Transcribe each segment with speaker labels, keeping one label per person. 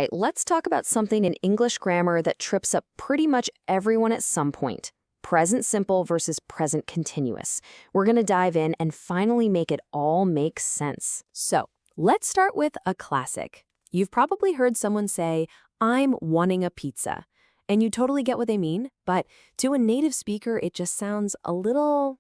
Speaker 1: right, let's talk about something in English grammar that trips up pretty much everyone at some point. Present simple versus present continuous. We're going to dive in and finally make it all make sense. So, let's start with a classic. You've probably heard someone say, "I'm wanting a pizza." And you totally get what they mean, but to a native speaker, it just sounds a little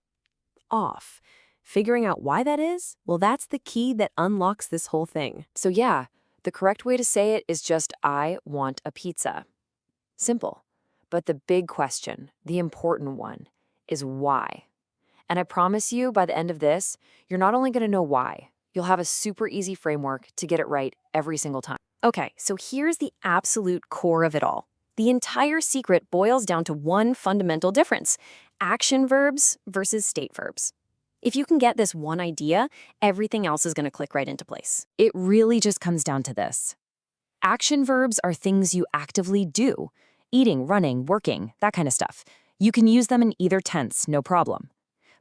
Speaker 1: off. Figuring out why that is, well, that's the key that unlocks this whole thing. So yeah, the correct way to say it is just, "I want a pizza." Simple. But the big question, the important one, is why. And I promise you, by the end of this, you're not only going to know why, you'll have a super easy framework to get it right every single time. Okay, so here's the absolute core of it all. The entire secret boils down to one fundamental difference: action verbs versus state verbs. If you can get this one idea, everything else is going to click right into place. It really just comes down to this. Action verbs are things you actively do. Eating, running, working, that kind of stuff. You can use them in either tense, no problem.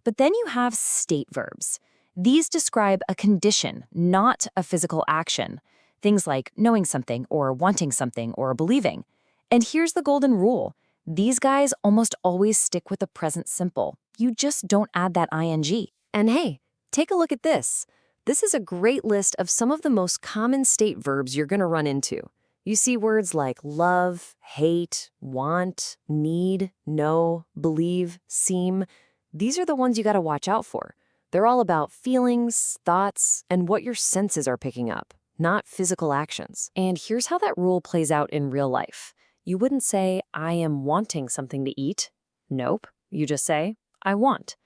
Speaker 1: But then you have state verbs. These describe a condition, not a physical action. Things like knowing something or wanting something or believing. And here's the golden rule. These guys almost always stick with the present simple. You just don't add that ing. And hey, take a look at this. This is a great list of some of the most common state verbs you're going to run into. You see words like love, hate, want, need, know, believe, seem. These are the ones you got to watch out for. They're all about feelings, thoughts, and what your senses are picking up, not physical actions. And here's how that rule plays out in real life. You wouldn't say, "I am wanting something to eat." Nope. You just say, "I want."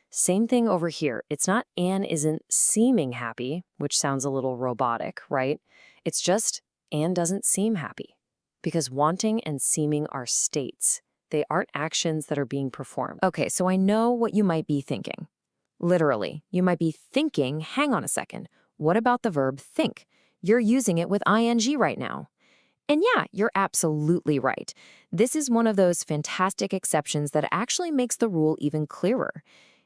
Speaker 1: Same thing over here. It's not Anne isn't seeming happy, which sounds a little robotic, right? It's just Anne doesn't seem happy. Because wanting and seeming are states. They aren't actions that are being performed. Okay, so I know what you might be thinking. Literally, you might be thinking, hang on a second, what about the verb think? You're using it with ing right now. And yeah, you're absolutely right. This is one of those fantastic exceptions that actually makes the rule even clearer.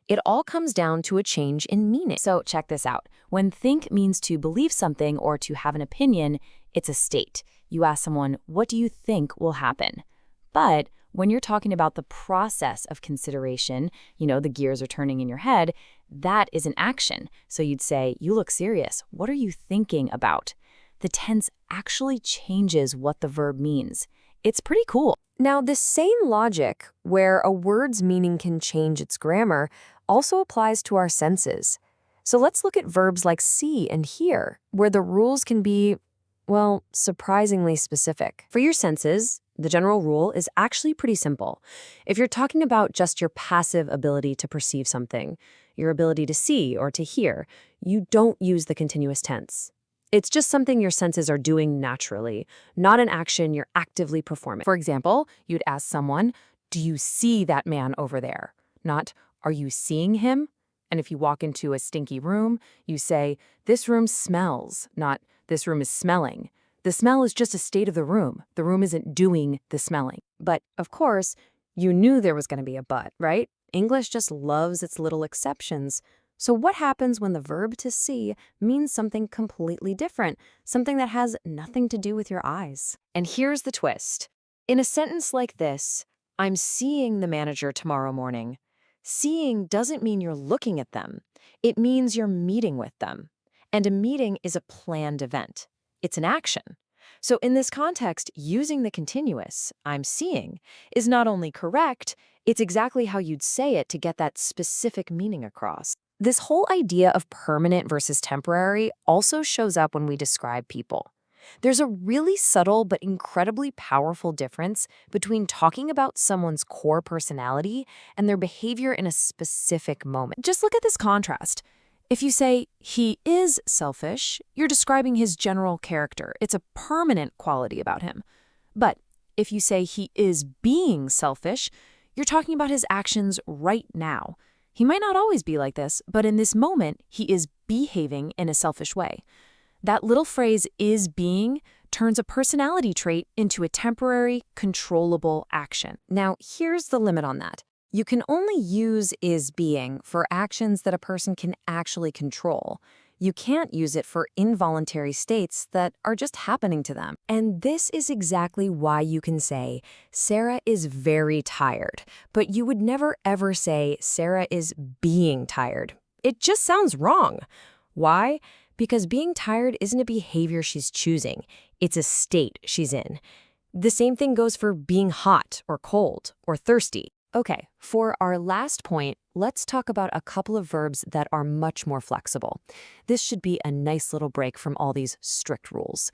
Speaker 1: It all comes down to a change in meaning. So check this out. When think means to believe something or to have an opinion, it's a state. You ask someone, "What do you think will happen?" But when you're talking about the process of consideration, the gears are turning in your head, that is an action. So you'd say, "You look serious. What are you thinking about?" The tense actually changes what the verb means. It's pretty cool. Now, the same logic, where a word's meaning can change its grammar, also applies to our senses. So let's look at verbs like see and hear, where the rules can be, well, surprisingly specific. For your senses, the general rule is actually pretty simple. If you're talking about just your passive ability to perceive something, your ability to see or to hear, you don't use the continuous tense. It's just something your senses are doing naturally, not an action you're actively performing. For example, you'd ask someone, "Do you see that man over there?" Not, "Are you seeing him?" And if you walk into a stinky room, you say, "This room smells," not, "This room is smelling." The smell is just a state of the room. The room isn't doing the smelling. But, of course, you knew there was going to be a but, right? English just loves its little exceptions. So what happens when the verb to see means something completely different, something that has nothing to do with your eyes? And here's the twist. In a sentence like this, "I'm seeing the manager tomorrow morning," seeing doesn't mean you're looking at them. It means you're meeting with them. And a meeting is a planned event. It's an action. So in this context, using the continuous, "I'm seeing," is not only correct, it's exactly how you'd say it to get that specific meaning across. This whole idea of permanent versus temporary also shows up when we describe people. There's a really subtle but incredibly powerful difference between talking about someone's core personality and their behavior in a specific moment. Just look at this contrast. If you say, "He is selfish," you're describing his general character. It's a permanent quality about him. But if you say, "He is being selfish," you're talking about his actions right now. He might not always be like this, but in this moment, he is behaving in a selfish way. That little phrase, "is being," turns a personality trait into a temporary, controllable action. Now, here's the limit on that. You can only use "is being" for actions that a person can actually control. You can't use it for involuntary states that are just happening to them. And this is exactly why you can say, Sarah is very tired, but you would never ever say, Sarah is being tired. It just sounds wrong. Why? Because being tired isn't a behavior she's choosing. It's a state she's in. The same thing goes for being hot or cold or thirsty. Okay, for our last point, let's talk about a couple of verbs that are much more flexible. This should be a nice little break from all these strict rules.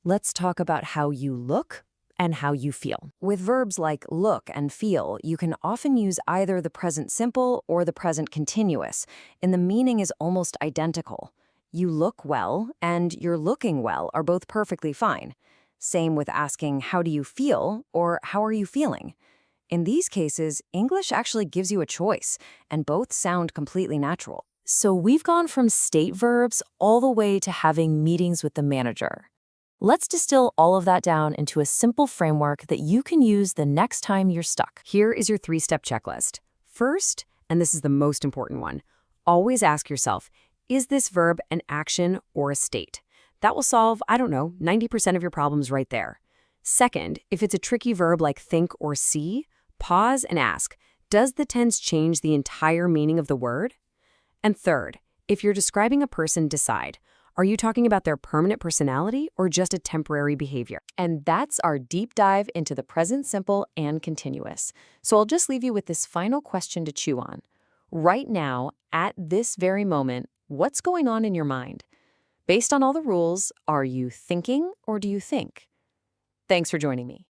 Speaker 1: Let's talk about how you look and how you feel. With verbs like look and feel, you can often use either the present simple or the present continuous, and the meaning is almost identical. You look well and you're looking well are both perfectly fine. Same with asking, how do you feel, or how are you feeling? In these cases, English actually gives you a choice, and both sound completely natural. So we've gone from state verbs all the way to having meetings with the manager. Let's distill all of that down into a simple framework that you can use the next time you're stuck. Here is your 3-step checklist. First, and this is the most important one, always ask yourself, is this verb an action or a state? That will solve, 90% of your problems right there. Second, if it's a tricky verb like think or see, pause and ask, does the tense change the entire meaning of the word? And third, if you're describing a person, decide, are you talking about their permanent personality or just a temporary behavior? And that's our deep dive into the present simple and continuous. So I'll just leave you with this final question to chew on. Right now, at this very moment, what's going on in your mind? Based on all the rules, are you thinking or do you think? Thanks for joining me.